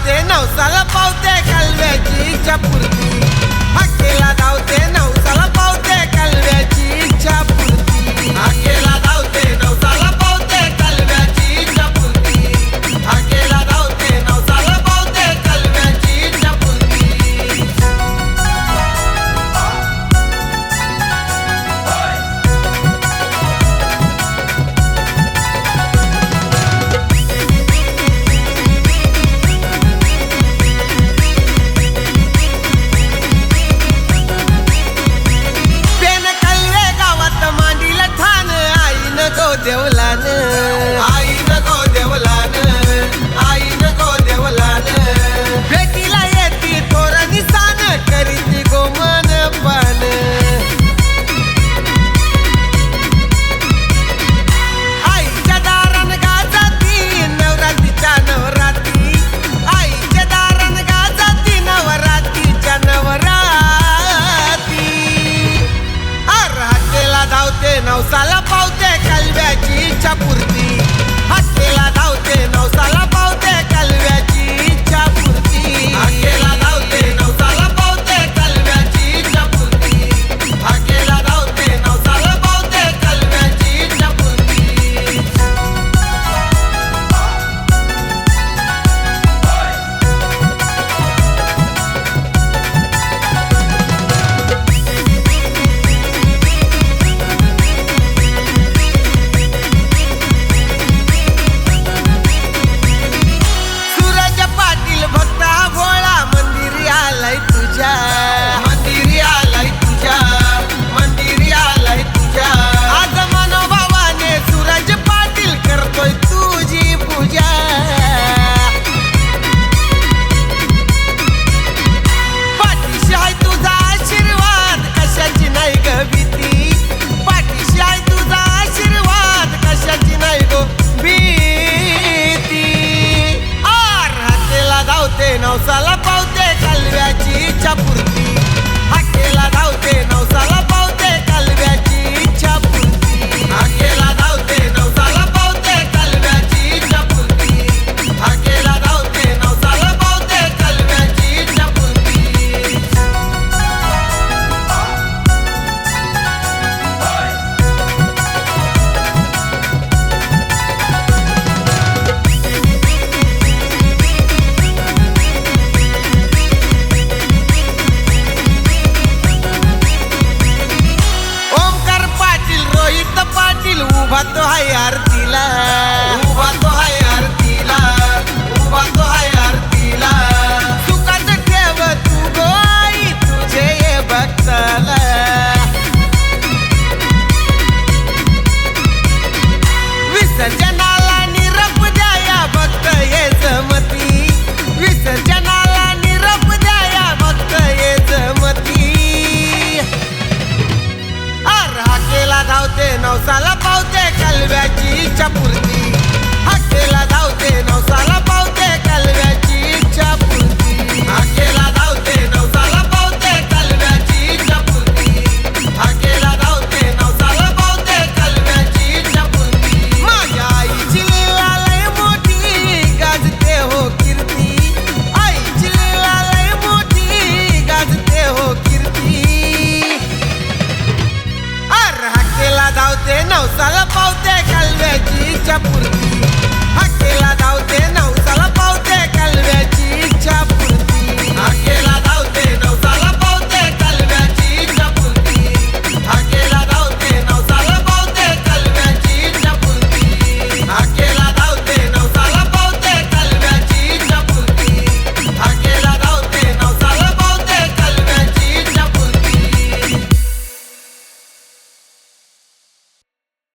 धावते नवसाला पावते कालव्याची इच्छा पूर्ती हाकेला धावते नवसाला पावते कालव्याची इच्छा पूर्ती हाकेला धावते नवसाला पावते कालव्याची इच्छा पूर्ती हाकेला धावते नवसाला पावते कालव्याची इच्छा पूर्ती देवलान आई नको देवलान आई नको देवलान भेटीला येती थोर निसान करीती गोमन पान आईच्या दारान गाजाती नवरात्रीच्या नवरात्री आईच्या दारान गाजाती नवरात्रीच्या नवरात्री हाकेला धावते नवसाला पावते कालव्याची इच्छा पूर्ती हाकेला धावते नवसाला पावते कालव्याची इच्छा पूर्ती हाकेला धावते नवसाला पावते कालव्याची इच्छा पूर्ती हाकेला धावते नवसाला पावते कालव्याची इच्छा पूर्ती मंदिरी आलाय तुझ्या आज मनोभावाने सूरज पाटील करतोय तुझी पूजा पाठीशी आहे तुझा आशीर्वाद कशाची नाही ग भीती पाठीशी आहे तुझा आशीर्वाद कशाची नाही गो भीती हाकेला धावते नवसाला पावते कालव्याची इच्छा पूर्ती